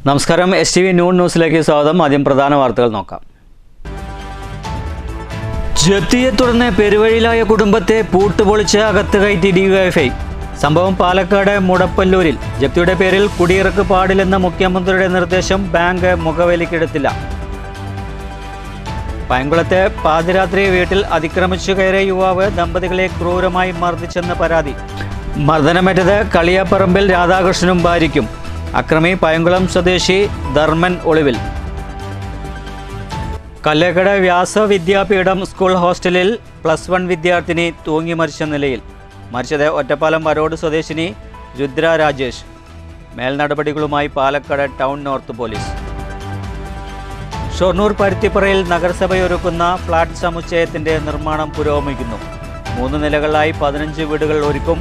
നമസ്കാരം STV ന്യൂസിലേക്ക് സ്വാഗതം. ആദ്യം പ്രധാന വാർത്തകൾ നോക്കാം. ജപ്തിയെ തുടർന്ന് പെരുവഴിയിലായ കുടുംബത്തെ പൂട്ടുപൊളിച്ച് അകത്ത് കയറ്റി ഡിവൈഎഫ്ഐ. സംഭവം പാലക്കാട് മുടപ്പല്ലൂരിൽ. ജപ്തിയുടെ പേരിൽ കുടിയിറക്ക് പാടില്ലെന്ന മുഖ്യമന്ത്രിയുടെ നിർദ്ദേശം ബാങ്ക് മുഖവിലക്കെടുത്തില്ല. പയങ്കുളത്തെ പാതിരാത്രി വീട്ടിൽ അതിക്രമിച്ചു കയറിയ യുവാവ് ദമ്പതികളെ ക്രൂരമായി മർദ്ദിച്ചെന്ന പരാതി. മർദ്ദനമേറ്റത് കളിയാപ്പറമ്പിൽ രാധാകൃഷ്ണനും ഭാര്യയ്ക്കും. അക്രമി പയങ്കുളം സ്വദേശി ധർമ്മൻ ഒളിവിൽ. കല്ലേക്കട വ്യാസ വിദ്യാപീഠം സ്കൂൾ ഹോസ്റ്റലിൽ +1 വിദ്യാർത്ഥിനി തൂങ്ങി മരിച്ച നിലയിൽ. മരിച്ചത് ഒറ്റപ്പാലം വരോട് സ്വദേശിനി രുദ്ര രാജേഷ്. മേൽനടപടികളുമായി Palakkad town north police. Shoranur പരുത്തിപ്പറയിൽ നഗരസഭയൊരുക്കുന്ന ഫ്ളാറ്റ് സമുച്ചയത്തിൻ്റെ നിർമ്മാണം പുരോഗമിക്കുന്നു. 3 നിലകളിലായി 15 വീടുകൾ ഒരുക്കും.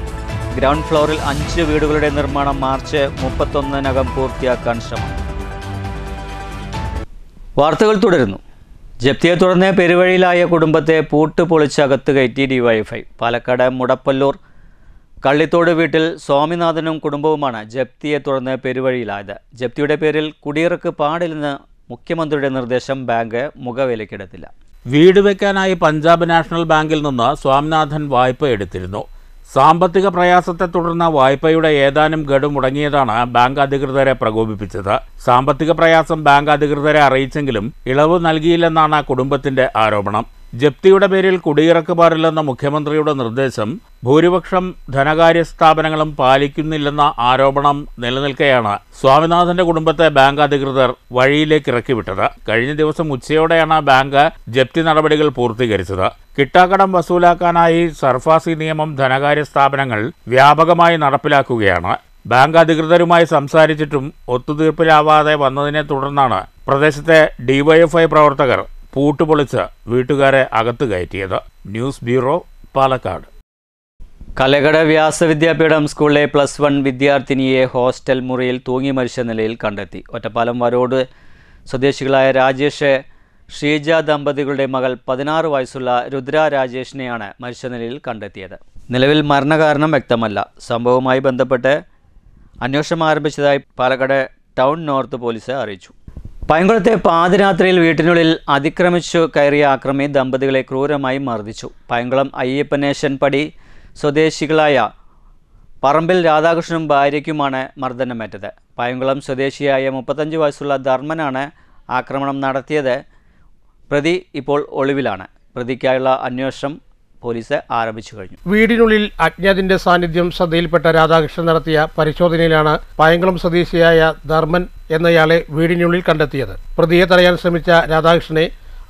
ഗ്രൗണ്ട് ഫ്ലോറിൽ 5 വീടുകളുടെ നിർമ്മാണം മാർച്ച് 31-നകം പൂർത്തിയാക്കാൻ ശ്രമം. വാർത്തകൾ തുടരുന്നു. ജപ്തിയെ തുടർന്ന് പെരുവഴിയിലായ കുടുംബത്തെ പൂട്ട് പൊളിച്ച് അകത്ത് കയറ്റി ഡിവൈഎഫ്ഐ. പാലക്കാട് മുടപ്പല്ലൂർ കള്ളിത്തോട് വീട്ടിൽ സ്വാമിനാഥനും കുടുംബവുമാണ് ജപ്തിയെ തുടർന്ന് പെരുവഴിയിലായത്. ജപ്തിയുടെ പേരിൽ കുടിയിറക്ക് പാടില്ലെന്ന് മുഖ്യമന്ത്രിയുടെ നിർദ്ദേശം ബാങ്ക് മുഖവിലക്കെടുത്തില്ല. വീട് വെക്കാനായി പഞ്ചാബ് നാഷണൽ ബാങ്കിൽ നിന്ന് സ്വാമിനാഥൻ വായ്പ എടുത്തിരുന്നു. സാമ്പത്തിക പ്രയാസത്തെ തുടർന്ന് വായ്പയുടെ ഏതാനും ഗഡു മുടങ്ങിയതാണ് ബാങ്ക് അധികൃതരെ പ്രകോപിപ്പിച്ചത്. സാമ്പത്തിക പ്രയാസം ബാങ്ക് അധികൃതരെ അറിയിച്ചെങ്കിലും ഇളവ് നൽകിയില്ലെന്നാണ് കുടുംബത്തിന്റെ ആരോപണം. ജപ്തിയുടെ പേരിൽ കുടിയിറക്ക് പാടില്ലെന്ന മുഖ്യമന്ത്രിയുടെ നിർദ്ദേശം ഭൂരിപക്ഷം ധനകാര്യ സ്ഥാപനങ്ങളും പാലിക്കുന്നില്ലെന്ന ആരോപണം നിലനിൽക്കെയാണ് സ്വാമിനാഥന്റെ കുടുംബത്തെ ബാങ്ക് അധികൃതർ വഴിയിലേക്ക് ഇറക്കിവിട്ടത്. കഴിഞ്ഞ ദിവസം ഉച്ചയോടെയാണ് ബാങ്ക് ജപ്തി നടപടികൾ പൂർത്തീകരിച്ചത്. കിട്ടാക്കടം വസൂലാക്കാനായി സർഫാസി നിയമം ധനകാര്യ സ്ഥാപനങ്ങൾ വ്യാപകമായി നടപ്പിലാക്കുകയാണ്. ബാങ്ക് അധികൃതരുമായി സംസാരിച്ചിട്ടും ഒത്തുതീർപ്പിലാവാതെ വന്നതിനെ തുടർന്നാണ് പ്രദേശത്തെ ഡിവൈഎഫ്ഐ പ്രവർത്തകർ പൂട്ടുപൊളിച്ച് വീട്ടുകാരെ അകത്ത് കയറ്റിയത്. News bureau, Palakkad. കല്ലേക്കട വ്യാസ വിദ്യാപീഠം സ്കൂളിലെ +1 വിദ്യാർത്ഥിനിയെ ഹോസ്റ്റൽ മുറിയിൽ തൂങ്ങി മരിച്ച നിലയിൽ കണ്ടെത്തി. ഒറ്റപ്പാലം വരോട് സ്വദേശികളായ രാജേഷ് ഷീജ ദമ്പതികളുടെ മകൾ 16 വയസ്സുള്ള രുദ്ര രാജേഷിനെയാണ് മരിച്ച നിലയിൽ കണ്ടെത്തിയത്. നിലവിൽ മരണകാരണം വ്യക്തമല്ല. സംഭവവുമായി ബന്ധപ്പെട്ട് അന്വേഷണം ആരംഭിച്ചതായി പാലക്കാട് ടൗൺ നോർത്ത് പോലീസ് അറിയിച്ചു. പയങ്കുളത്തെ പാതിരാത്രിയിൽ വീട്ടിനുള്ളിൽ അതിക്രമിച്ചു കയറിയ അക്രമി ദമ്പതികളെ ക്രൂരമായി മർദ്ദിച്ചു. പയങ്കുളം അയ്യപ്പനേശൻ പടി സ്വദേശികളായ പറമ്പിൽ രാധാകൃഷ്ണനും ഭാര്യയ്ക്കുമാണ് മർദ്ദനമേറ്റത്. പയങ്കുളം സ്വദേശിയായ 35 വയസ്സുള്ള ധർമ്മനാണ് ആക്രമണം നടത്തിയത്. പ്രതി ഇപ്പോൾ ഒളിവിലാണ്. പ്രതിക്കായുള്ള അന്വേഷണം പോലീസ് ആരംഭിച്ചു കഴിഞ്ഞു. വീടിനുള്ളിൽ അജ്ഞാതിന്റെ സാന്നിധ്യം ശ്രദ്ധയിൽപ്പെട്ട രാധാകൃഷ്ണൻ നടത്തിയ പരിശോധനയിലാണ് പയങ്കുളം സ്വദേശിയായ ധർമ്മൻ എന്നയാളെ വീടിനുള്ളിൽ കണ്ടെത്തിയത്. പ്രതിയെ തടയാൻ ശ്രമിച്ച രാധാകൃഷ്ണനെ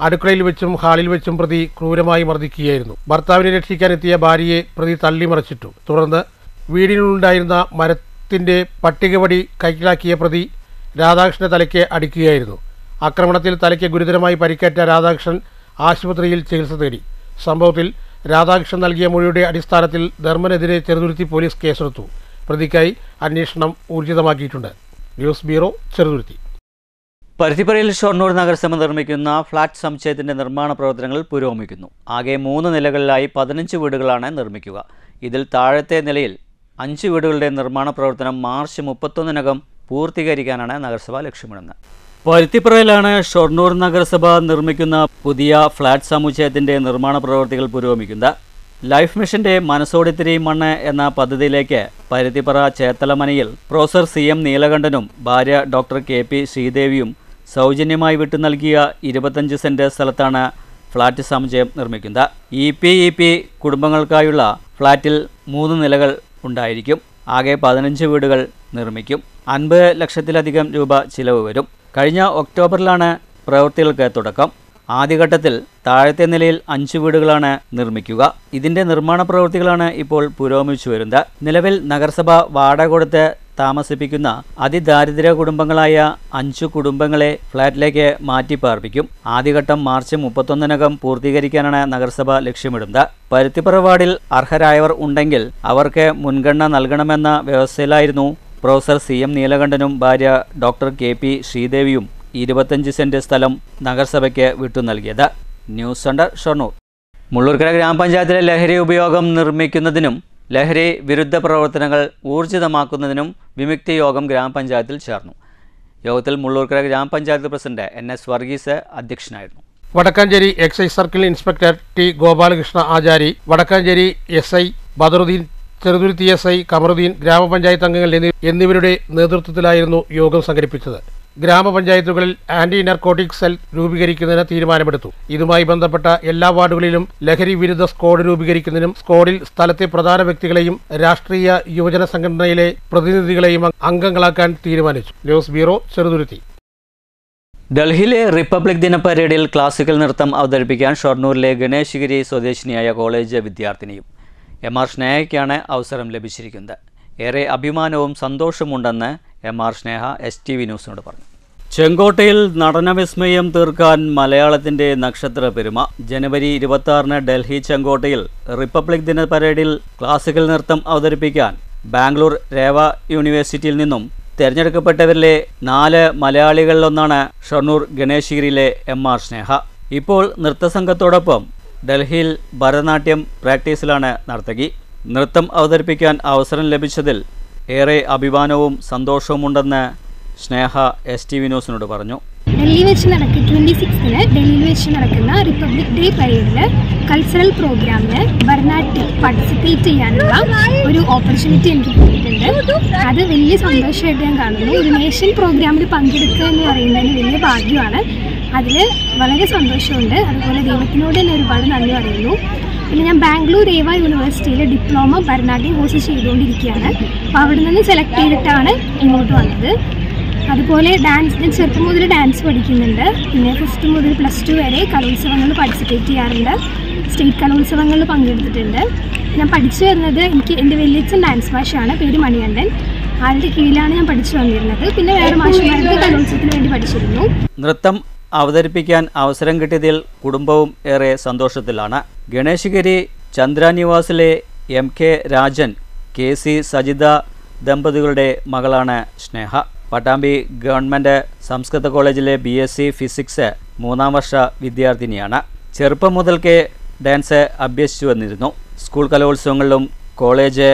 അടുക്കളയിൽ വെച്ചും ഹാളിൽ വെച്ചും പ്രതി ക്രൂരമായി മർദ്ദിക്കുകയായിരുന്നു. ഭർത്താവിനെ രക്ഷിക്കാനെത്തിയ ഭാര്യയെ പ്രതി തള്ളിമറിച്ചിട്ടു. തുടർന്ന് വീടിനുള്ളിലുണ്ടായിരുന്ന മരത്തിന്റെ പട്ടികവടി കൈക്കലാക്കിയ പ്രതി രാധാകൃഷ്ണന്റെ തലയ്ക്ക് അടിക്കുകയായിരുന്നു. ആക്രമണത്തിൽ തലയ്ക്ക് ഗുരുതരമായി പരിക്കേറ്റ രാധാകൃഷ്ണൻ ആശുപത്രിയിൽ ചികിത്സ തേടി. സംഭവത്തിൽ രാധാകൃഷ്ണൻ നൽകിയ മൊഴിയുടെ അടിസ്ഥാനത്തിൽ ധർമ്മനെതിരെ ചെറുതുരുത്തി പോലീസ് കേസെടുത്തു. പ്രതിക്കായി അന്വേഷണം ഊർജിതമാക്കിയിട്ടുണ്ട്. News bureau, Cheruthuruthy. പരുത്തിപ്പറയിൽ ഷൊർണൂർ നഗരസഭ നിർമ്മിക്കുന്ന ഫ്ളാറ്റ് സമുച്ചയത്തിൻ്റെ നിർമ്മാണ പ്രവർത്തനങ്ങൾ പുരോഗമിക്കുന്നു. ആകെ 3 നിലകളിലായി 15 വീടുകളാണ് നിർമ്മിക്കുക. ഇതിൽ താഴത്തെ നിലയിൽ 5 വീടുകളുടെ നിർമ്മാണ പ്രവർത്തനം മാർച്ച് 31-നകം പൂർത്തീകരിക്കാനാണ് നഗരസഭ ലക്ഷ്യമിടുന്നത്. പരുത്തിപ്പറയിലാണ് ഷൊർണൂർ നഗരസഭ നിർമ്മിക്കുന്ന പുതിയ ഫ്ളാറ്റ് സമുച്ചയത്തിൻ്റെ നിർമ്മാണ പ്രവർത്തികൾ പുരോഗമിക്കുന്നത്. ലൈഫ് മിഷന്റെ മനസ്സോടിത്തിരി മണ്ണ് എന്ന പദ്ധതിയിലേക്ക് പരുത്തിപ്പറ ചേത്തലമനയിൽ പ്രൊഫസർ CM നീലകണ്ഠനും ഭാര്യ ഡോക്ടർ KP ശ്രീദേവിയും സൗജന്യമായി വിട്ടു നൽകിയ 25 സെന്റ് സ്ഥലത്താണ് ഫ്ളാറ്റ് സമുച്ചയം നിർമ്മിക്കുന്നത്. EPEP കുടുംബങ്ങൾക്കായുള്ള ഫ്ളാറ്റിൽ 3 നിലകൾ ഉണ്ടായിരിക്കും. ആകെ 15 വീടുകൾ നിർമ്മിക്കും. 50 ലക്ഷത്തിലധികം രൂപ ചിലവ് വരും. കഴിഞ്ഞ ഒക്ടോബറിലാണ് പ്രവൃത്തികൾക്ക് തുടക്കം. ആദ്യഘട്ടത്തിൽ താഴത്തെ നിലയിൽ 5 വീടുകളാണ് നിർമ്മിക്കുക. ഇതിൻ്റെ നിർമ്മാണ പ്രവൃത്തികളാണ് ഇപ്പോൾ പുരോഗമിച്ചു വരുന്നത്. നിലവിൽ നഗരസഭ വാടക കൊടുത്ത് താമസിപ്പിക്കുന്ന അതിദാരിദ്ര്യ കുടുംബങ്ങളായ 5 കുടുംബങ്ങളെ ഫ്ളാറ്റിലേക്ക് മാറ്റിപ്പാർപ്പിക്കും. ആദ്യഘട്ടം മാർച്ച് 31-നകം പൂർത്തീകരിക്കാനാണ് നഗരസഭ ലക്ഷ്യമിടുന്നത്. പരുത്തിപ്പറ വാർഡിൽ അർഹരായവർ ഉണ്ടെങ്കിൽ അവർക്ക് മുൻഗണന നൽകണമെന്ന വ്യവസ്ഥയിലായിരുന്നു പ്രൊഫസർ CM നീലകണ്ഠനും ഭാര്യ ഡോക്ടർ KP ശ്രീദേവിയും 25 സെന്റ് സ്ഥലം നഗരസഭയ്ക്ക് വിട്ടു നൽകിയത്. News centre, Shoranur. മുള്ളൂർക്കര ഗ്രാമപഞ്ചായത്തിലെ ലഹരി ഉപയോഗം നിർമ്മിക്കുന്നതിനും ലഹരി വിരുദ്ധ പ്രവർത്തനങ്ങൾ ഊർജിതമാക്കുന്നതിനും വിമുക്തി യോഗം ഗ്രാമപഞ്ചായത്തിൽ ചേർന്നു. യോഗത്തിൽ മുള്ളൂർക്കര ഗ്രാമപഞ്ചായത്ത് പ്രസിഡന്റ് NS വർഗീസ് അധ്യക്ഷനായിരുന്നു. Vadakkanchery excise circle inspector T Gopalakrishna Achari, Vadakkanchery SI Badaruddin, Cheruthuruthy SI Kamaruddin, grama panchayat അംഗങ്ങൾ എന്നിവരുടെ നേതൃത്വത്തിലായിരുന്നു യോഗം സംഘടിപ്പിച്ചത്. ഗ്രാമപഞ്ചായത്തുകളിൽ ആന്റി നർക്കോട്ടിക് സെൽ രൂപീകരിക്കുന്നതിന് തീരുമാനമെടുത്തു. ഇതുമായി ബന്ധപ്പെട്ട എല്ലാ വാർഡുകളിലും ലഹരി വിരുദ്ധ സ്ക്വാഡ് രൂപീകരിക്കുന്നതിനും സ്ക്വാഡിൽ സ്ഥലത്തെ പ്രധാന വ്യക്തികളെയും രാഷ്ട്രീയ യുവജന സംഘടനയിലെ പ്രതിനിധികളെയും അംഗങ്ങളാക്കാൻ തീരുമാനിച്ചു. News bureau, Cheruthuruthy. ഡൽഹിയിലെ റിപ്പബ്ലിക് ദിന പരേഡിൽ ക്ലാസിക്കൽ നൃത്തം അവതരിപ്പിക്കാൻ ഷൊർണൂരിലെ ഗണേശഗിരി സ്വദേശിനിയായ കോളേജ് വിദ്യാർത്ഥിനിയും MR സ്നേഹയ്ക്കാണ് അവസരം ലഭിച്ചിരിക്കുന്നത്. ഏറെ അഭിമാനവും സന്തോഷമുണ്ടെന്ന് MR സ്നേഹ STV ന്യൂസിനോട് പറഞ്ഞു. ചെങ്കോട്ടയിൽ നടനവിസ്മയം തീർക്കാൻ മലയാളത്തിൻ്റെ നക്ഷത്ര പെരുമ. ജനുവരി 26-ന് ഡൽഹി ചെങ്കോട്ടയിൽ റിപ്പബ്ലിക് ദിന പരേഡിൽ ക്ലാസിക്കൽ നൃത്തം അവതരിപ്പിക്കാൻ ബാംഗ്ലൂർ രേവ യൂണിവേഴ്സിറ്റിയിൽ നിന്നും തിരഞ്ഞെടുക്കപ്പെട്ടവരിലെ 4 മലയാളികളിലൊന്നാണ് ഷൊർണൂർ ഗണേശഗിരിയിലെ MR സ്നേഹ. ഇപ്പോൾ നൃത്തസംഘത്തോടൊപ്പം ഡൽഹിയിൽ ഭരതനാട്യം പ്രാക്ടീസിലാണ് നർത്തകി. നൃത്തം അവതരിപ്പിക്കാൻ അവസരം ലഭിച്ചതിൽ ഏറെ അഭിമാനവും സന്തോഷവുമുണ്ടെന്ന് സ്നേഹ STV ന്യൂസിനോട് പറഞ്ഞു. ഡൽഹി വെച്ച് 26-ന് ഡൽഹിയിൽ വെച്ച് നടക്കുന്ന റിപ്പബ്ലിക് ഡേ പരേഡിൽ കൾച്ചറൽ പ്രോഗ്രാമിന് ഭരതനാട്യം പാർട്ടിസിപ്പേറ്റ് ചെയ്യാനുള്ള ഒരു ഓപ്പർച്യൂണിറ്റി എനിക്ക് കിട്ടിയിട്ടുണ്ട്. അത് വലിയ സന്തോഷമായിട്ട് ഞാൻ കാണുന്നു. ഒരു നേഷൻ പ്രോഗ്രാമിൽ പങ്കെടുക്കുക എന്ന് പറയുന്നതിന് വലിയ ഭാഗ്യമാണ്. അതിൽ വളരെ സന്തോഷമുണ്ട്. അതുപോലെ ദൈവത്തിനോട് തന്നെ ഒരുപാട് നന്ദി പറയുന്നു. പിന്നെ ഞാൻ ബാംഗ്ലൂർ രേവ യൂണിവേഴ്സിറ്റിയിൽ ഡിപ്ലോമ ഭരതനാട്യം കോഴ്സ് ചെയ്തുകൊണ്ടിരിക്കുകയാണ്. അപ്പോൾ അവിടെ നിന്ന് സെലക്ട് ചെയ്തിട്ടാണ് ഇങ്ങോട്ട് വന്നത്. അതുപോലെ ഡാൻസ്, ഞാൻ ചെറുപ്പം മുതൽ ഡാൻസ് പഠിക്കുന്നുണ്ട്. പിന്നെ 1st മുതൽ +2 വരെ കലോത്സവങ്ങളിൽ പാർട്ടിസിപ്പേറ്റ് ചെയ്യാറുണ്ട്. സ്റ്റേറ്റ് കലോത്സവങ്ങളിൽ പങ്കെടുത്തിട്ടുണ്ട്. ഞാൻ പഠിച്ചു വരുന്നത്, എൻ്റെ വലിയച്ഛൻ ഡാൻസ് മാഷാണ്, പേര് മണികണ്ഠൻ. ആളുടെ കീഴിലാണ് ഞാൻ പഠിച്ചു വന്നിരുന്നത്. പിന്നെ വേറെ മാഷന്മാർക്ക് കലോത്സവത്തിന് വേണ്ടി പഠിച്ചിരുന്നു. നൃത്തം അവതരിപ്പിക്കാൻ അവസരം കിട്ടിയതിൽ കുടുംബവും ഏറെ സന്തോഷത്തിലാണ്. ഗണേശഗിരി ചന്ദ്രനിവാസിലെ MK രാജൻ, KC സജിത ദമ്പതികളുടെ മകളാണ് സ്നേഹ. പട്ടാമ്പി ഗവൺമെൻറ് സംസ്കൃത കോളേജിലെ BSc ഫിസിക്സ് 3ാം വർഷ വിദ്യാർത്ഥിനിയാണ്. ചെറുപ്പം മുതൽക്കേ ഡാൻസ് അഭ്യസിച്ചു വന്നിരുന്നു. സ്കൂൾ കലോത്സവങ്ങളിലും കോളേജ്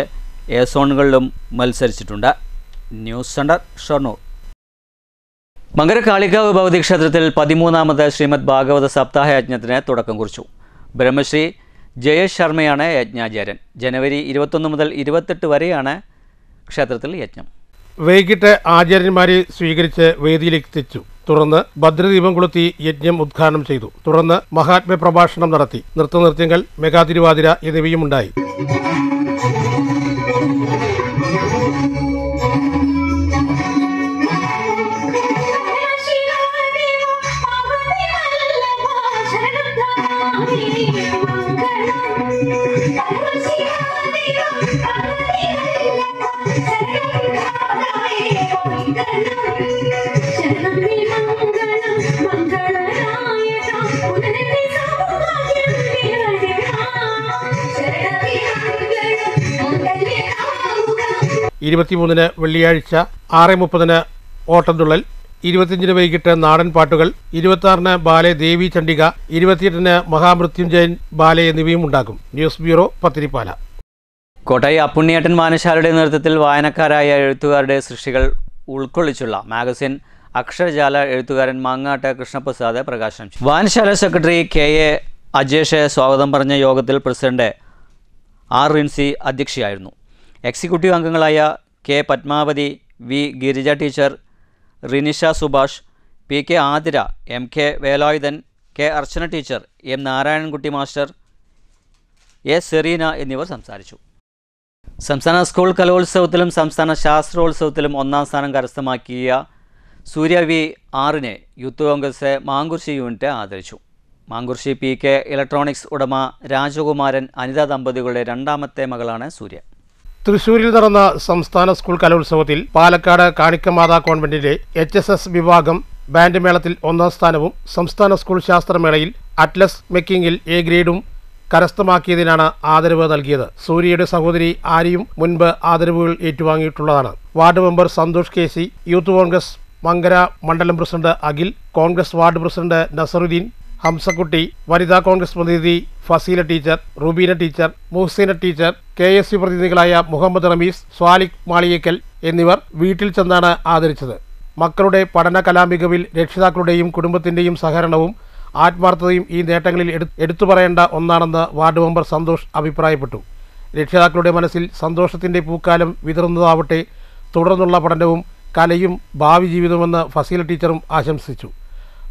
ഏസോണുകളിലും മത്സരിച്ചിട്ടുണ്ട്. News centre, Shoranur. മങ്കരക്കാളികാവ് ഭഗവതി ക്ഷേത്രത്തിൽ 13ാമത് ശ്രീമദ് ഭാഗവത സപ്താഹ യജ്ഞത്തിന് തുടക്കം കുറിച്ചു. ബ്രഹ്മശ്രീ ജയേഷ് ശർമ്മയാണ് യജ്ഞാചാര്യൻ. ജനുവരി 21 മുതൽ 28 വരെയാണ് ക്ഷേത്രത്തിൽ യജ്ഞം. വൈകിട്ട് ആചാര്യന്മാരെ സ്വീകരിച്ച് വേദിയിലേക്ക് എത്തിച്ചു. തുടർന്ന് ഭദ്രദീപം കൊളുത്തി യജ്ഞം ഉദ്ഘാടനം ചെയ്തു. തുടർന്ന് മഹാത്മ്യ പ്രഭാഷണം നടത്തി. നൃത്തനൃത്യങ്ങൾ, മെഗാതിരുവാതിര എന്നിവയും ഉണ്ടായി. ന് വെള്ളിയാഴ്ച 6:30 ഓട്ടംതുള്ളൽ, 25 വൈകിട്ട് നാടൻ പാട്ടുകൾ, 26 ബാലെ ദേവി ചണ്ഡിക, 28 മഹാമൃത്യുഞ്ജയൻ ബാലെ എന്നിവയും ഉണ്ടാകും. News bureau, Pathirippala. കോട്ടായി അപ്പുണ്ണിയേട്ടൻ വായനശാലയുടെ നേതൃത്വത്തിൽ വായനക്കാരായ എഴുത്തുകാരുടെ സൃഷ്ടികൾ ഉൾക്കൊള്ളിച്ചുള്ള മാഗസിൻ അക്ഷരജാല എഴുത്തുകാരൻ മാങ്ങാട്ട് കൃഷ്ണപ്രസാദ് പ്രകാശനം ചെയ്തു. വായനശാല സെക്രട്ടറി KA അജേഷ് സ്വാഗതം പറഞ്ഞ യോഗത്തിൽ പ്രസിഡന്റ് R റിൻസി അധ്യക്ഷയായിരുന്നു. എക്സിക്യൂട്ടീവ് അംഗങ്ങളായ K Padmavathi, V Girija teacher, Rinisha Subhash, PK Athira, MK Velayudhan, K Archana teacher, M Narayanankutty master, A Sereena എന്നിവർ സംസാരിച്ചു. സംസ്ഥാന സ്കൂൾ കലോത്സവത്തിലും സംസ്ഥാന ശാസ്ത്രോത്സവത്തിലും 1ാം സ്ഥാനം കരസ്ഥമാക്കിയ സൂര്യ V6-നെ യൂത്ത് കോൺഗ്രസ് മാങ്കുർശി യൂണിറ്റ് ആദരിച്ചു. മാങ്കുർശി PK ഇലക്ട്രോണിക്സ് ഉടമ രാജകുമാരൻ അനിത ദമ്പതികളുടെ 2ാമത്തെ മകളാണ് സൂര്യ. തൃശൂരിൽ നടന്ന സംസ്ഥാന സ്കൂൾ കലോത്സവത്തിൽ പാലക്കാട് കാണിക്കമാതാ കോൺവെന്റിലെ HSS വിഭാഗം ബാൻഡ് മേളത്തിൽ 1ാം സ്ഥാനവും സംസ്ഥാന സ്കൂൾ ശാസ്ത്രമേളയിൽ അറ്റ്ലസ് മേക്കിംഗിൽ A ഗ്രേഡും കരസ്ഥമാക്കിയതിനാണ് ആദരവ് നൽകിയത്. സൂര്യയുടെ സഹോദരി ആര്യയും മുൻപ് ആദരവുകൾ ഏറ്റുവാങ്ങിയിട്ടുള്ളതാണ്. Ward member Santhosh KC, youth Congress Mankara മണ്ഡലം president Akhil, Congress ward president Nasaruddin, Hamsakutty, വനിതാ കോൺഗ്രസ് പ്രതിനിധി Faseela teacher, Rubeena teacher, Muhsina teacher, KSU പ്രതിനിധികളായ മുഹമ്മദ് റമീസ്, സ്വാലിക് മാളിയേക്കൽ എന്നിവർ വീട്ടിൽ ചെന്നാണ് ആദരിച്ചത്. മക്കളുടെ പഠന കലാമികവിൽ രക്ഷിതാക്കളുടെയും കുടുംബത്തിൻ്റെയും സഹകരണവും ആത്മാർത്ഥതയും ഈ നേട്ടങ്ങളിൽ എടുത്തു പറയേണ്ട ഒന്നാണെന്ന് വാർഡ് മെമ്പർ സന്തോഷ് അഭിപ്രായപ്പെട്ടു. രക്ഷിതാക്കളുടെ മനസ്സിൽ സന്തോഷത്തിൻ്റെ പൂക്കാലം വിതറുന്നതാവട്ടെ തുടർന്നുള്ള പഠനവും കലയും ഭാവി ജീവിതമെന്ന് ഫസീല ടീച്ചറും ആശംസിച്ചു.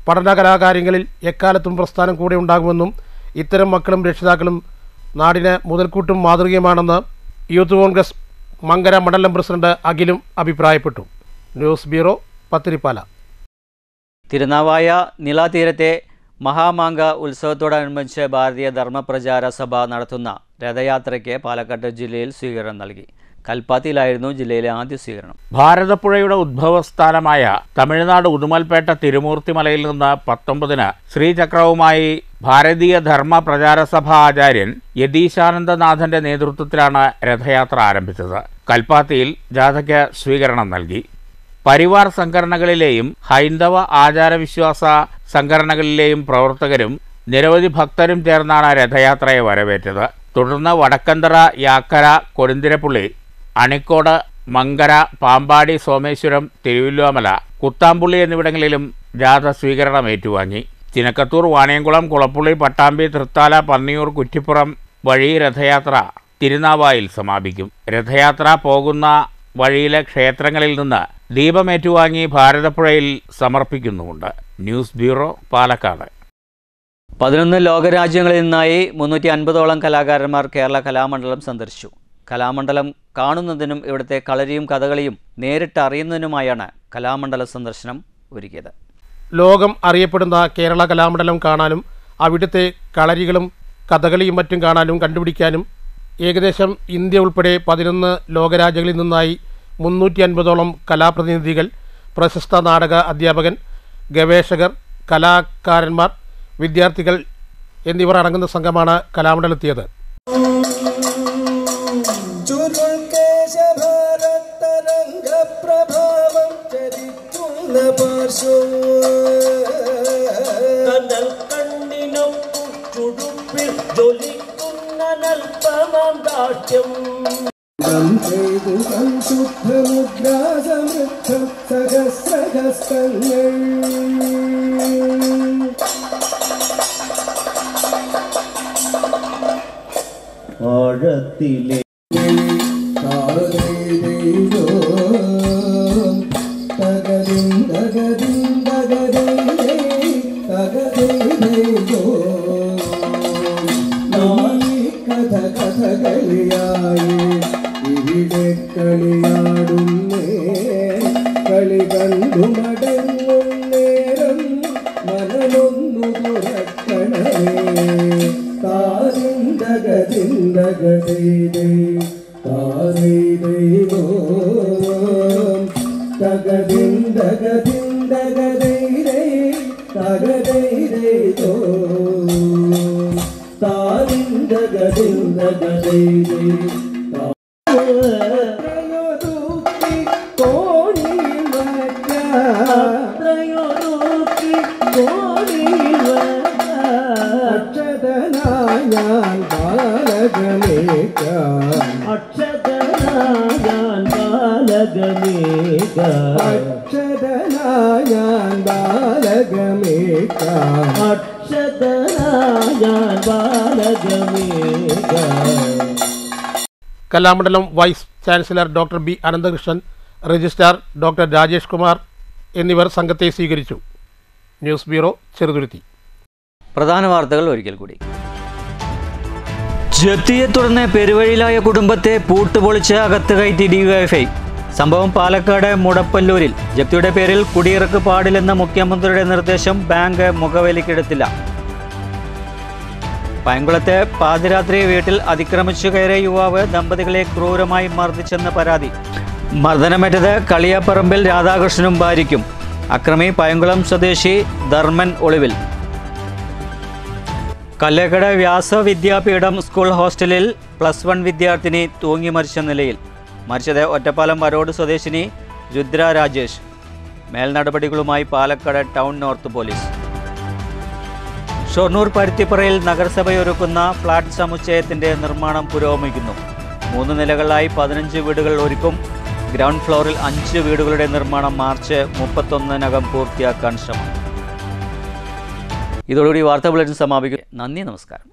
പഠന കലാകാര്യങ്ങളിൽ എക്കാലത്തും പ്രസ്ഥാനം കൂടെ ഉണ്ടാകുമെന്നും ഇത്തരം മക്കളും രക്ഷിതാക്കളും നാടിന് മുതൽക്കൂട്ടും മാതൃകയുമാണെന്ന് യൂത്ത് കോൺഗ്രസ് മങ്കര മണ്ഡലം പ്രസിഡന്റ് അഖിലും അഭിപ്രായപ്പെട്ടു. News bureau, Pathirippala. തിരുനാവായ നിളാതീരത്തെ മഹാമാങ്ക ഉത്സവത്തോടനുബന്ധിച്ച് ഭാരതീയ ധർമ്മപ്രചാര സഭ നടത്തുന്ന രഥയാത്രയ്ക്ക് പാലക്കാട് ജില്ലയിൽ സ്വീകരണം നൽകി. കൽപ്പാത്തിയിലായിരുന്നു ജില്ലയിലെ ആദ്യ സ്വീകരണം. ഭാരതപ്പുഴയുടെ ഉദ്ഭവസ്ഥാനമായ തമിഴ്നാട് ഉദുമൽപേട്ട തിരുമൂർത്തിമലയിൽ നിന്ന് 19-ന് ശ്രീചക്രവുമായി ഭാരതീയ ധർമ്മ പ്രചാര സഭ ആചാര്യൻ യതീശാനന്ദനാഥന്റെ നേതൃത്വത്തിലാണ് രഥയാത്ര ആരംഭിച്ചത്. കൽപ്പാത്തിയിൽ ജാഥയ്ക്ക് സ്വീകരണം നൽകി. പരിവാർ സംഘടനകളിലെയും ഹൈന്ദവ ആചാരവിശ്വാസ സംഘടനകളിലെയും പ്രവർത്തകരും നിരവധി ഭക്തരും ചേർന്നാണ് രഥയാത്രയെ വരവേറ്റത്. തുടർന്ന് വടക്കന്തറ, യാക്കര, കൊടുന്തിരപ്പുള്ളി, അണിക്കോട്, മങ്കര, പാമ്പാടി, സോമേശ്വരം, തിരുവല്ലോമല, കുത്താമ്പുള്ളി എന്നിവിടങ്ങളിലും ജാഥ സ്വീകരണം ഏറ്റുവാങ്ങി. ചിനക്കത്തൂർ, വാണിയംകുളം, കുളപ്പുള്ളി, പട്ടാമ്പി, തൃത്താല, പന്നിയൂർ, കുറ്റിപ്പുറം വഴി രഥയാത്ര തിരുനാവായിൽ സമാപിക്കും. രഥയാത്ര പോകുന്ന വഴിയിലെ ക്ഷേത്രങ്ങളിൽ നിന്ന് ദീപമേറ്റുവാങ്ങി ഭാരതപ്പുഴയിൽ സമർപ്പിക്കുന്നുമുണ്ട്. News bureau, Palakkad. 11 ലോകരാജ്യങ്ങളിൽ നിന്നായി 350ഓളം കലാകാരന്മാർ കേരള കലാമണ്ഡലം സന്ദർശിച്ചു. കലാമണ്ഡലം കാണുന്നതിനും ഇവിടുത്തെ കളരിയും കഥകളിയും നേരിട്ട് അറിയുന്നതിനുമായാണ് കലാമണ്ഡല സന്ദർശനം ഒരുക്കിയത്. ലോകം അറിയപ്പെടുന്ന കേരള കലാമണ്ഡലം കാണാനും അവിടുത്തെ കളരികളും കഥകളിയും മറ്റും കാണാനും കണ്ടുപിടിക്കാനും ഏകദേശം ഇന്ത്യ ഉൾപ്പെടെ 11 ലോകരാജ്യങ്ങളിൽ നിന്നായി 350ഓളം കലാപ്രതിനിധികൾ, പ്രശസ്ത നാടക അധ്യാപകൻ, ഗവേഷകർ, കലാകാരന്മാർ, വിദ്യാർത്ഥികൾ എന്നിവർ അടങ്ങുന്ന സംഘമാണ് കലാമണ്ഡലത്തിയത്. ആഴത്തിലെ കഥകളിയായി ഇവിടെ കളിയാടുന്നേ, കളി കണ്ടു മടങ്ങും നേരം മനമൊന്നു തുറക്കണേ. താരിന്തകതിന്തകതൈതൈ താരൈതൈതോ തകതിന്തകതിന്തകതൈതൈ തകതൈതൈതോ താരിന്തകതിന്തകതൈതൈ താരയൊരുക്കി കോണിൽ വച്ച താരയൊരുക്കി കോണിൽ വച്ച അക്ഷതനായാൻ ബാലകമേകാൻ അക്ഷതനായാൻ ബാലകമേകാൻ അക്ഷതനായാൻ ബാലകമേകാൻ അക്ഷതനായാൻ ബാലകമേകാൻ. Kalamandalam vice chancellor doctor B Ananthakrishnan, registrar doctor Rajesh Kumar എന്നിവർ സംഘത്തെ സ്വീകരിച്ചു. News bureau, Cheruthuruthy. പ്രധാന വാർത്തകൾ ഒരിക്കൽ കൂടി. ജപ്തിയെ തുടർന്ന് പെരുവഴിയിലായ കുടുംബത്തെ പൂട്ടുപൊളിച്ച് അകത്ത് കയറ്റി ഡിവൈഎഫ്ഐ. സംഭവം പാലക്കാട് മുടപ്പല്ലൂരിൽ. ജപ്തിയുടെ പേരിൽ കുടിയിറക്ക് പാടില്ലെന്ന മുഖ്യമന്ത്രിയുടെ നിർദ്ദേശം ബാങ്ക് മുഖവിലക്കെടുത്തില്ല. പയങ്കുളത്തെ പാതിരാത്രി വീട്ടിൽ അതിക്രമിച്ചു കയറിയ യുവാവ് ദമ്പതികളെ ക്രൂരമായി മർദ്ദിച്ചെന്ന് പരാതി. മർദ്ദനമേറ്റത് കളിയാപ്പറമ്പിൽ രാധാകൃഷ്ണനും ഭാര്യയ്ക്കും. അക്രമി പയങ്കുളം സ്വദേശി ധർമ്മൻ ഒളിവിൽ. കല്ലേക്കട വ്യാസ വിദ്യാപീഠം സ്കൂൾ ഹോസ്റ്റലിൽ +1 വിദ്യാർത്ഥിനി തൂങ്ങി മരിച്ച നിലയിൽ. മരിച്ചത് ഒറ്റപ്പാലം വരോട് സ്വദേശിനി രുദ്ര രാജേഷ്. മേൽനടപടികളുമായി Palakkad town north police. Shoranur പരുത്തിപ്പറയിൽ നഗരസഭയൊരുക്കുന്ന ഫ്ളാറ്റ് സമുച്ചയത്തിൻ്റെ നിർമ്മാണം പുരോഗമിക്കുന്നു. 3 നിലകളിലായി 15 വീടുകൾ ഒരുക്കും. ഗ്രൗണ്ട് ഫ്ലോറിൽ 5 വീടുകളുടെ നിർമ്മാണം മാർച്ച് 31-നകം പൂർത്തിയാക്കാൻ ശ്രമം. ഇതോടുകൂടി വാർത്താ ബുള്ളറ്റിൻ സമാപിക്കുന്നു. നന്ദി, നമസ്കാരം.